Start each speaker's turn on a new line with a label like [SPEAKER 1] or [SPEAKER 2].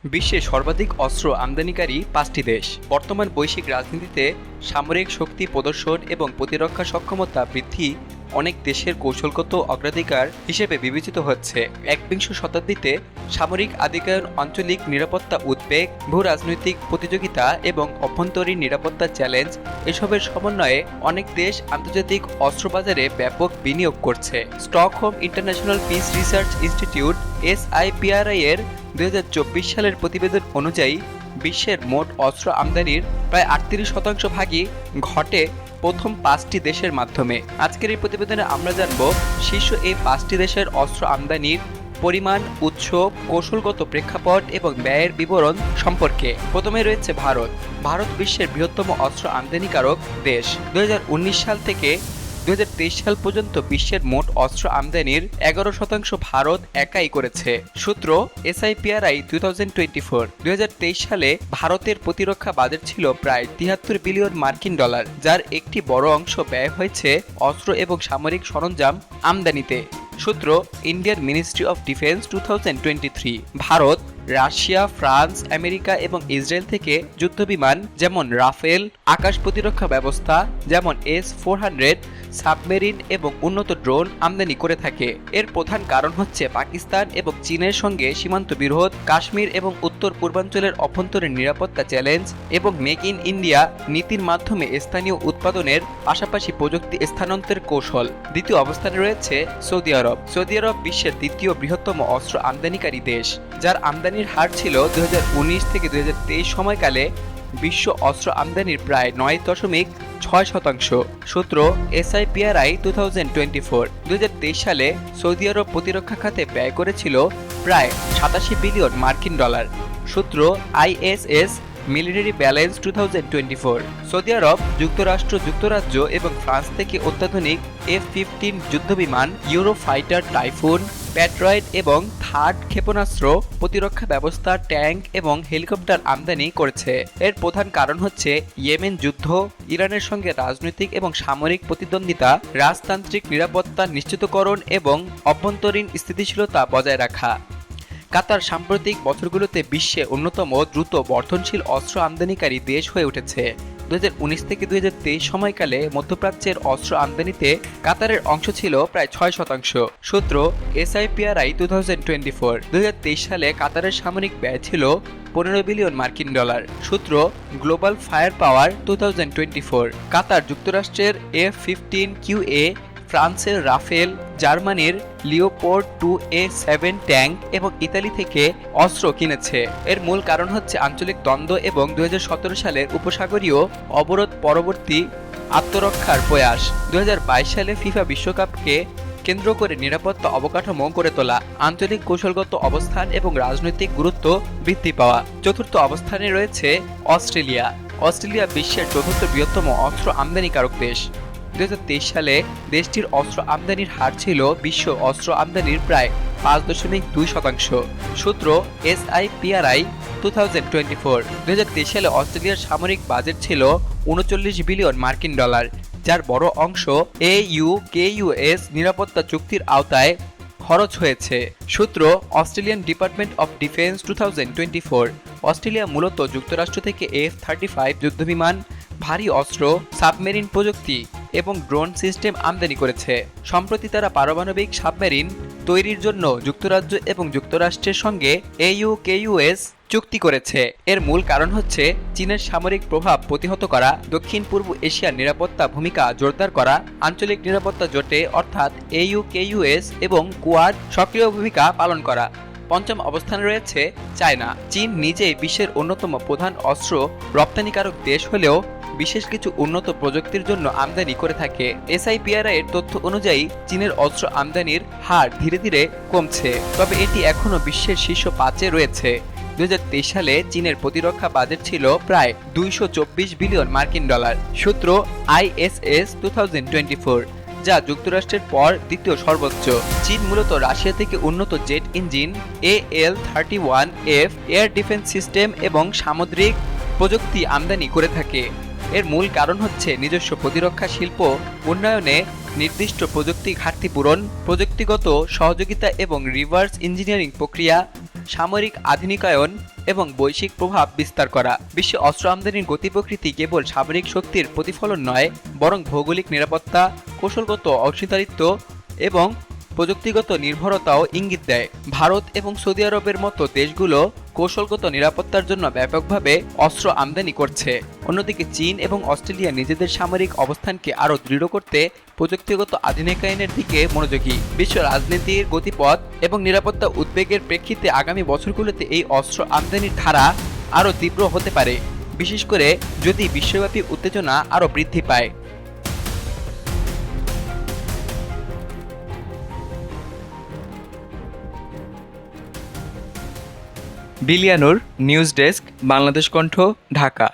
[SPEAKER 1] বিশ্বে সর্বাধিক অস্ত্র আমদানিকারী ৫টি দেশ। বর্তমান বৈশ্বিক রাজনীতিতে সামরিক শক্তি প্রদর্শন এবং প্রতিরক্ষা সক্ষমতা বৃদ্ধি অনেক দেশের কৌশলগত অগ্রাধিকার হিসেবে বিবেচিত হচ্ছে। একবিংশ শতাব্দীতে সামরিক আধিকায়ন, আঞ্চলিক নিরাপত্তা উদ্বেগ, ভূ রাজনৈতিক প্রতিযোগিতা এবং অভ্যন্তরীণ নিরাপত্তা চ্যালেঞ্জ এসবের সমন্বয়ে অনেক দেশ আন্তর্জাতিক অস্ত্রবাজারে ব্যাপক বিনিয়োগ করছে। Stockholm international piece research institute SIPRI এর ২০২৪ সালের প্রতিবেদন অনুযায়ী বিশ্বের মোট অস্ত্র আমদানির প্রায় ৩৮% ভাগই ঘটে প্রথম 5টি দেশের মাধ্যমে। আজকের এই প্রতিবেদনে আমরা জানব শীর্ষ এই 5টি দেশের অস্ত্র আমদানির পরিমাণ, উৎস, কৌশলগত প্রেক্ষাপট এবং ব্যয়ের বিবরণ সম্পর্কে। প্রথমে রয়েছে ভারত। ভারত বিশ্বের বৃহত্তম অস্ত্র আমদানিকারক দেশ। ২০১৯ সাল থেকে ২০২৩ সাল পর্যন্ত বিশ্বের মোট অস্ত্র আমদানির 11% ভারত একাই করেছে। সূত্র SIPRI 2024। ২০২৩ সালে ভারতের প্রতিরক্ষা বাজেট ছিল প্রায় ৭৩ বিলিয়ন মার্কিন ডলার, যার একটি বড় অংশ ব্যয় হয়েছে অস্ত্র এবং সামরিক সরঞ্জাম আমদানিতে। সূত্র Indian ministry of defence 2023। Bharat Russia, France, America এবং ইসরায়েল থেকে যুদ্ধবিমান যেমন রাফেল, আকাশ প্রতিরক্ষা ব্যবস্থা যেমন S-400, সাবমেরিন এবং উন্নত ড্রোন আমদানি করে থাকে। এর প্রধান কারণ হচ্ছে পাকিস্তান এবং চীনের সঙ্গে সীমান্ত বিরোধ, কাশ্মীর এবং উত্তর পূর্বাঞ্চলের অভ্যন্তরীণ নিরাপত্তা চ্যালেঞ্জ এবং মেক ইন ইন্ডিয়া নীতির মাধ্যমে স্থানীয় উৎপাদনের পাশাপাশি প্রযুক্তি স্থানান্তরের কৌশল। দ্বিতীয় অবস্থানে রয়েছে সৌদি আরব। সৌদি আরব বিশ্বের দ্বিতীয় বৃহত্তম অস্ত্র আমদানিকারী দেশ, যার আমদানির হার ছিল ২০১৯ থেকে ২০২৩ সময়কালে বিশ্ব অস্ত্র আমদানির প্রায় ৯.৬%। সূত্র SIPRI 2024। ২০২৩ সালে সৌদি আরব প্রতিরক্ষা খাতে ব্যয় করেছিল প্রায় ৮৭ বিলিয়ন মার্কিন ডলার। সূত্র ISS মিলিটারি ব্যালেন্স 2024। সৌদি আরব, যুক্তরাষ্ট্র, যুক্তরাজ্য এবং ফ্রান্স থেকে অত্যাধুনিক F-15 যুদ্ধবিমান, ইউরোফাইটার টাইফুন, প্যাট্রয়েড এবং থার্ড ক্ষেপণাস্ত্র, প্রতিরক্ষা ব্যবস্থা, ট্যাঙ্ক এবং হেলিকপ্টার আমদানি করেছে। এর প্রধান কারণ হচ্ছে ইয়েমেন যুদ্ধ, ইরানের সঙ্গে রাজনৈতিক এবং সামরিক প্রতিদ্বন্দ্বিতা, রাজতান্ত্রিক নিরাপত্তা নিশ্চিতকরণ এবং অভ্যন্তরীণ স্থিতিশীলতা বজায় রাখা। কাতার সাম্প্রতিক বছরগুলোতে বিশ্বে অন্যতম দ্রুত বর্ধনশীল অস্ত্র আমদানিকারী দেশ হয়ে উঠেছে। ২০১৯ থেকে ২০২৩ সময়কালে মধ্যপ্রাচ্যের অস্ত্র আমদানিতে কাতারের অংশ ছিল প্রায় ৬%। সূত্র SIPRI 2024। ২০২৩ সালে কাতারের সামরিক ব্যয় ছিল ১৫ বিলিয়ন মার্কিন ডলার। সূত্র গ্লোবাল ফায়ার পাওয়ার 2024। কাতার যুক্তরাষ্ট্রের F-15 QA, ফ্রান্সের রাফেল, জার্মানির লিওপোর্ড 2A7 ট্যাঙ্ক এবং ইতালি থেকে অস্ত্র কিনেছে। এর মূল কারণ হচ্ছে আঞ্চলিক দ্বন্দ্ব এবং ২০১৭ সালের উপসাগরীয় অবরোধ পরবর্তী আত্মরক্ষার প্রয়াস। ২০২২ সালে ফিফা বিশ্বকাপকে কেন্দ্র করে নিরাপত্তা অবকাঠামো গড়ে তোলা, আঞ্চলিক কৌশলগত অবস্থান এবং রাজনৈতিক গুরুত্ব বৃদ্ধি পাওয়া। চতুর্থ অবস্থানে রয়েছে অস্ট্রেলিয়া। অস্ট্রেলিয়া বিশ্বের চতুর্থ বৃহত্তম অস্ত্র আমদানিকারক দেশ। ২০২৩ সালে দেশটির অস্ত্র আমদানির হার ছিল বিশ্ব অস্ত্র আমদানির প্রায় ৫.২%। সূত্র SIPRI 2024। ২০২৩ সালে অস্ট্রেলিয়ার সামরিক বাজেট ছিল ৩৯ বিলিয়ন মার্কিন ডলার, যার বড় অংশ AUKUS নিরাপত্তা চুক্তির আওতায় খরচ হয়েছে। সূত্র Australian department of defence 2024। Australia মূলত যুক্তরাষ্ট্র থেকে F-35 যুদ্ধবিমান, ভারী অস্ত্র, সাবমেরিন প্রযুক্তি এবং ড্রোন সিস্টেম আমদানি করেছে। সম্প্রতি তারা পারমাণবিক সাবমেরিন তৈরির জন্য যুক্তরাজ্য এবং যুক্তরাষ্ট্রের সঙ্গে AUKUS চুক্তি করেছে। এর মূল কারণ হচ্ছে চীনের সামরিক প্রভাব প্রতিহত করা, দক্ষিণ পূর্ব এশিয়ার নিরাপত্তা ভূমিকা জোরদার করা, আঞ্চলিক নিরাপত্তা জোটে অর্থাৎ AUKUS এবং কোয়াড সক্রিয় ভূমিকা পালন করা। পঞ্চম অবস্থানে রয়েছে চায়না। চীন নিজেই বিশ্বের অন্যতম প্রধান অস্ত্র রপ্তানিকারক দেশ হলেও বিশেষ কিছু উন্নত প্রযুক্তির জন্য আমদানি করে থাকে। SIPRI এর তথ্য অনুযায়ী চীনের অস্ত্র আমদানির হার ধীরে ধীরে কমছে, তবে এটি এখনও বিশ্বের শীর্ষ 5-এ রয়েছে। ২০২৩ সালে চীনের প্রতিরক্ষা বাজেট ছিল প্রায় ২২৪ বিলিয়ন মার্কিন ডলার। সূত্র ISS 2024, যা যুক্তরাষ্ট্রের পর দ্বিতীয় সর্বোচ্চ। চীন মূলত রাশিয়া থেকে উন্নত jet engine, AL-31F air defence system এবং সামুদ্রিক প্রযুক্তি আমদানি করে থাকে। এর মূল কারণ হচ্ছে নিজস্ব প্রতিরক্ষা শিল্প উন্নয়নে নির্দিষ্ট প্রযুক্তি ঘাটতি পূরণ, প্রযুক্তিগত সহযোগিতা এবং রিভার্স ইঞ্জিনিয়ারিং প্রক্রিয়া সামরিক আধুনিকায়ন এবং বৈশ্বিক প্রভাব বিস্তার করা। বিশ্বে অস্ত্র আমদানির গতি প্রকৃতি কেবল সামরিক শক্তির প্রতিফলন নয়, বরং ভৌগোলিক নিরাপত্তা, কৌশলগত অংশীদারিত্ব এবং প্রযুক্তিগত নির্ভরতাও ইঙ্গিত দেয়। ভারত এবং সৌদি আরবের মতো দেশগুলো কৌশলগত নিরাপত্তার জন্য ব্যাপকভাবে অস্ত্র আমদানি করছে। অন্যদিকে চীন এবং অস্ট্রেলিয়া নিজেদের সামরিক অবস্থানকে আরও দৃঢ় করতে প্রযুক্তিগত আধুনিকায়নের দিকে মনোযোগী। বিশ্ব রাজনীতির গতিপথ এবং নিরাপত্তা উদ্বেগের প্রেক্ষিতে আগামী বছরগুলোতে এই অস্ত্র আমদানির ধারা আরও তীব্র হতে পারে, বিশেষ করে যদি বিশ্বব্যাপী উত্তেজনা আরও বৃদ্ধি পায়। বিলিয়ানুর, নিউজ ডেস্ক, বাংলাদেশ কণ্ঠ, ঢাকা।